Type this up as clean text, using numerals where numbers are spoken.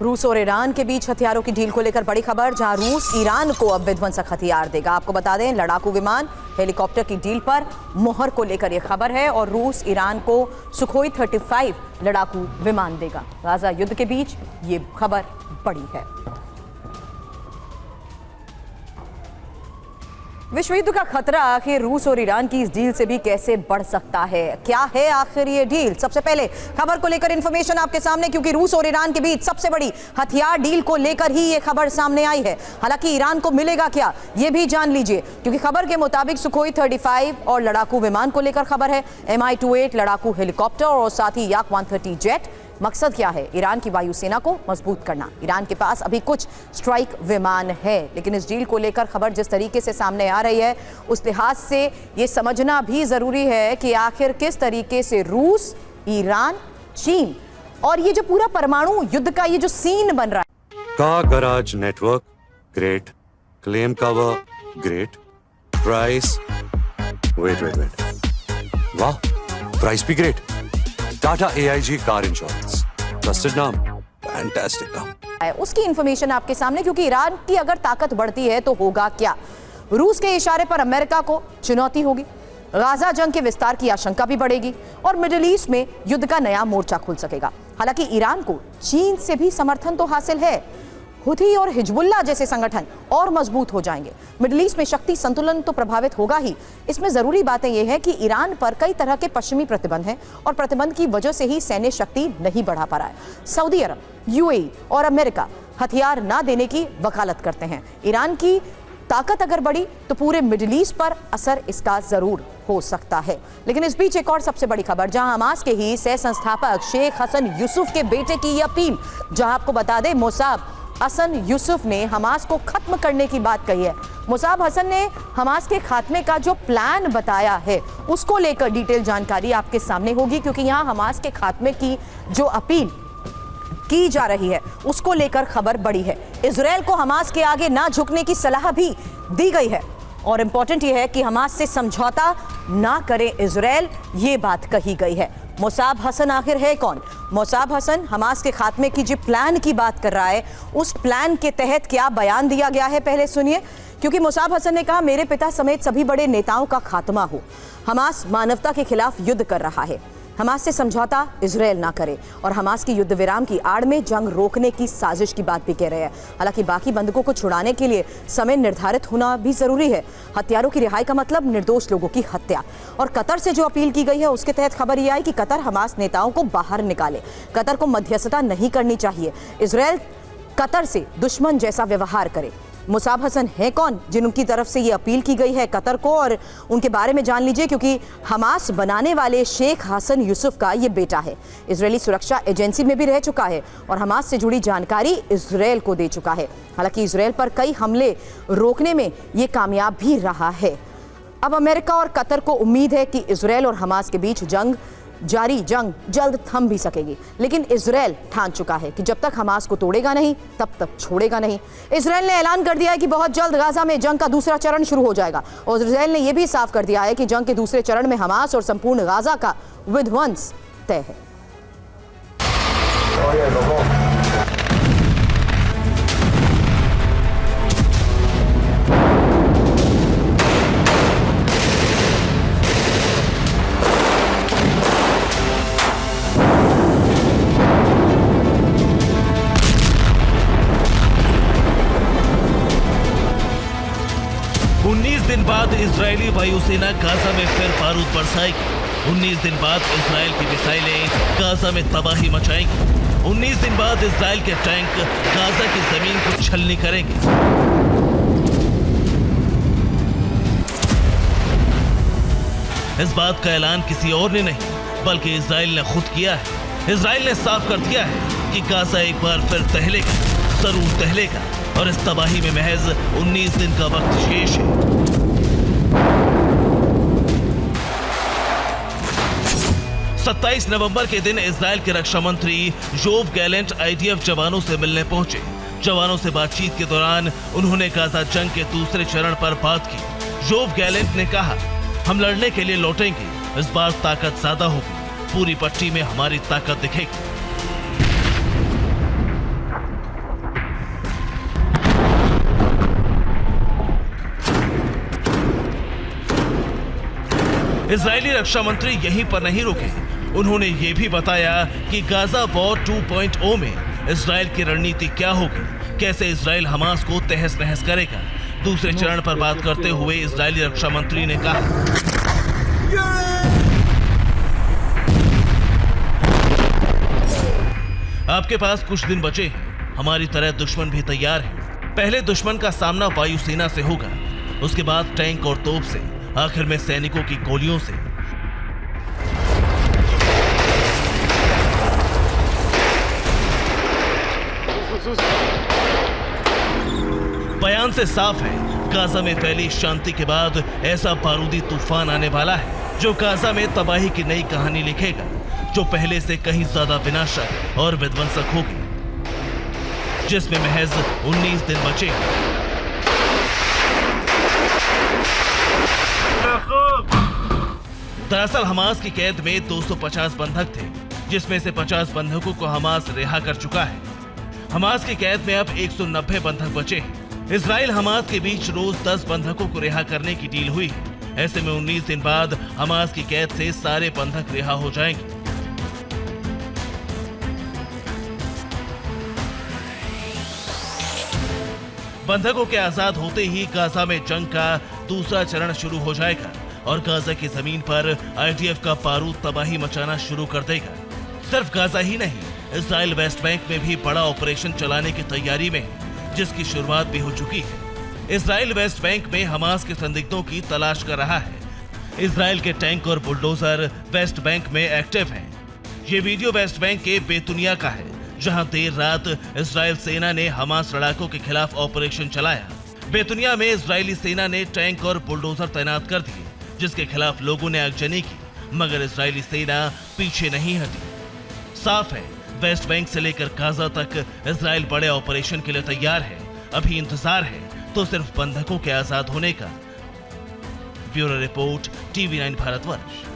रूस और ईरान के बीच हथियारों की डील को लेकर बड़ी खबर, जहां रूस ईरान को अब विध्वंसक हथियार देगा। आपको बता दें, लड़ाकू विमान हेलीकॉप्टर की डील पर मोहर को लेकर यह खबर है और रूस ईरान को सुखोई 35 लड़ाकू विमान देगा। गाजा युद्ध के बीच ये खबर बड़ी है। विश्व युद्ध का खतरा आखिर रूस और ईरान की इस डील से भी कैसे बढ़ सकता है? क्या है आखिर ये डील? सबसे पहले खबर को लेकर इंफॉर्मेशन आपके सामने, क्योंकि रूस और ईरान के बीच सबसे बड़ी हथियार डील को लेकर ही ये खबर सामने आई है। हालांकि ईरान को मिलेगा क्या, ये भी जान लीजिए, क्योंकि खबर के मुताबिक सुखोई 35 और लड़ाकू विमान को लेकर खबर है, Mi-28 लड़ाकू हेलीकॉप्टर और साथ ही Yak-130 जेट। मकसद क्या है? ईरान की वायुसेना को मजबूत करना। ईरान के पास अभी कुछ स्ट्राइक विमान है, लेकिन इस डील को लेकर खबर जिस तरीके से सामने आ रही है, उस लिहाज से ये समझना भी जरूरी है कि आखिर किस तरीके से रूस, ईरान, चीन और ये जो पूरा परमाणु युद्ध का ये जो सीन बन रहा है। Car garage network great, claim cover great, price wait वाह, प्राइस भी great. Tata AIG car insurance, trusted नाम, फैंटास्टिक नाम। उसकी इंफॉर्मेशन आपके सामने, क्योंकि ईरान की अगर ताकत बढ़ती है तो होगा क्या? रूस के इशारे पर अमेरिका को चुनौती होगी, गाजा जंग के विस्तार की आशंका भी बढ़ेगी और मिडिल ईस्ट में युद्ध का नया मोर्चा खुल सकेगा। हालांकि ईरान को चीन से भी समर्थन तो हासिल है, हुथी और हिजबुल्ला जैसे संगठन और मजबूत हो जाएंगे। मिडिल ईस्ट में शक्ति संतुलन तो प्रभावित होगा ही। इसमें जरूरी बातें यह है कि ईरान पर कई तरह के पश्चिमी प्रतिबंध हैं और प्रतिबंध की वजह से ही सैन्य शक्ति नहीं बढ़ा पा रहा है। सऊदी अरब, UAE और अमेरिका हथियार ना देने की वकालत करते हैं। ईरान की ताकत अगर बढ़ी तो पूरे मिडिल ईस्ट पर असर इसका जरूर हो सकता है। लेकिन इस बीच एक और सबसे बड़ी खबर, जहां हमास के ही सह संस्थापक शेख हसन यूसुफ के बेटे की यह अपील, जहां आपको बता दें मोसाब हसन यूसुफ ने हमास को खत्म करने की बात कही है। मोसाब हसन ने हमास के खात्मे का जो प्लान बताया है उसको लेकर डिटेल जानकारी आपके सामने होगी, क्योंकि यहां हमास के खात्मे की जो अपील की जा रही है उसको लेकर खबर बड़ी है। इजराइल को हमास के आगे ना झुकने की सलाह भी दी गई है और इंपॉर्टेंट यह है कि हमास से समझौता ना करे इजराइल, ये बात कही गई है। मोसाब हसन आखिर है कौन? मोसाब हसन हमास के खात्मे की जो प्लान की बात कर रहा है, उस प्लान के तहत क्या बयान दिया गया है पहले सुनिए, क्योंकि मोसाब हसन ने कहा, मेरे पिता समेत सभी बड़े नेताओं का खात्मा हो। हमास मानवता के खिलाफ युद्ध कर रहा है, हमास से समझौता इजराइल ना करे और हमास की युद्ध विराम की आड़ में जंग रोकने की साजिश की बात भी कह रहे हैं। हालांकि बाकी बंधकों को छुड़ाने के लिए समय निर्धारित होना भी जरूरी है। हत्यारों की रिहाई का मतलब निर्दोष लोगों की हत्या। और कतर से जो अपील की गई है उसके तहत खबर यह आई कि कतर हमास नेताओं को बाहर निकाले। कतर को मध्यस्थता नहीं करनी चाहिए, इजराइल कतर से दुश्मन जैसा व्यवहार करे। मोसाब हसन है कौन जिनकी तरफ से ये अपील की गई है कतर को, और उनके बारे में जान लीजिए, क्योंकि हमास बनाने वाले शेख हसन यूसुफ का ये बेटा है। इजरायली सुरक्षा एजेंसी में भी रह चुका है और हमास से जुड़ी जानकारी इजराइल को दे चुका है। हालांकि इजराइल पर कई हमले रोकने में ये कामयाब भी रहा है। अब अमेरिका और कतर को उम्मीद है कि इजराइल और हमास के बीच जंग जल्द थम भी सकेगी, लेकिन इजराइल ठान चुका है कि जब तक हमास को तोड़ेगा नहीं तब तक छोड़ेगा नहीं। इजराइल ने ऐलान कर दिया है कि बहुत जल्द गाजा में जंग का दूसरा चरण शुरू हो जाएगा और इजराइल ने यह भी साफ कर दिया है कि जंग के दूसरे चरण में हमास और संपूर्ण गाजा का विध्वंस तय है। 19 दिन बाद इजरायली वायुसेना गाजा में फिर बारूद बरसाएगी। 19 दिन बाद इजरायल की मिसाइलें गाजा में तबाही मचाएंगी। 19 दिन बाद इजरायल के टैंक गाजा की जमीन को छलनी करेंगे। इस बात का ऐलान किसी और ने नहीं बल्कि इजरायल ने खुद किया है। इजरायल ने साफ कर दिया है कि गाजा एक बार फिर दहलेगा, जरूर दहलेगा और इस तबाही में महज 19 दिन का वक्त शेष है। नवंबर के दिन इजरायल के रक्षा मंत्री योव गैलेंट IDF जवानों से मिलने पहुंचे। जवानों से बातचीत के दौरान उन्होंने गाजा जंग के दूसरे चरण पर बात की। योव गैलेंट ने कहा, हम लड़ने के लिए लौटेंगे, इस बार ताकत ज्यादा होगी, पूरी पट्टी में हमारी ताकत दिखेगी। इजरायली रक्षा मंत्री यहीं पर नहीं रुके। उन्होंने ये भी बताया कि गाजा वॉर 2.0 में इजराइल की रणनीति क्या होगी, कैसे इजराइल हमास को तहस नहस करेगा। दूसरे चरण पर बात करते हुए इजरायली रक्षा मंत्री ने कहा, आपके पास कुछ दिन बचे हैं। हमारी तरह दुश्मन भी तैयार है। पहले दुश्मन का सामना वायुसेना से होगा, उसके बाद टैंक और तोप से, आखिर में सैनिकों की गोलियों से। बयान से साफ है, गाजा में फैली शांति के बाद ऐसा बारूदी तूफान आने वाला है जो गाजा में तबाही की नई कहानी लिखेगा, जो पहले से कहीं ज्यादा विनाशक और विध्वंसक होगी, जिसमें महज 19 दिन बचे हैं। दरअसल हमास की कैद में 250 बंधक थे, जिसमें से 50 बंधकों को हमास रिहा कर चुका है। हमास की कैद में अब 190 बंधक बचे हैं। इजराइल हमास के बीच रोज 10 बंधकों को रिहा करने की डील हुई है। ऐसे में 19 दिन बाद हमास की कैद से सारे बंधक रिहा हो जाएंगे। बंधकों के आजाद होते ही गाजा में जंग का दूसरा चरण शुरू हो जाएगा और गाजा की जमीन पर आईडीएफ का बारूद तबाही मचाना शुरू कर देगा। सिर्फ गाजा ही नहीं, इजराइल वेस्ट बैंक में भी बड़ा ऑपरेशन चलाने की तैयारी में है, जिसकी शुरुआत भी हो चुकी है। इजराइल वेस्ट बैंक में हमास के संदिग्धों की तलाश कर रहा है। इजराइल के टैंक और बुलडोजर वेस्ट बैंक में एक्टिव हैं। ये वीडियो वेस्ट बैंक के बेतुनिया का है, जहां देर रात इजराइल सेना ने हमास लड़ाकों के खिलाफ ऑपरेशन चलाया। बेतुनिया में इजरायली सेना ने टैंक और बुलडोजर तैनात कर दिए, जिसके खिलाफ लोगों ने आगजनी की, मगर इजरायली सेना पीछे नहीं हटी। साफ है, वेस्ट बैंक से लेकर गाजा तक इजराइल बड़े ऑपरेशन के लिए तैयार है। अभी इंतजार है तो सिर्फ बंधकों के आजाद होने का। Bureau report, TV9 Bharatvarsh.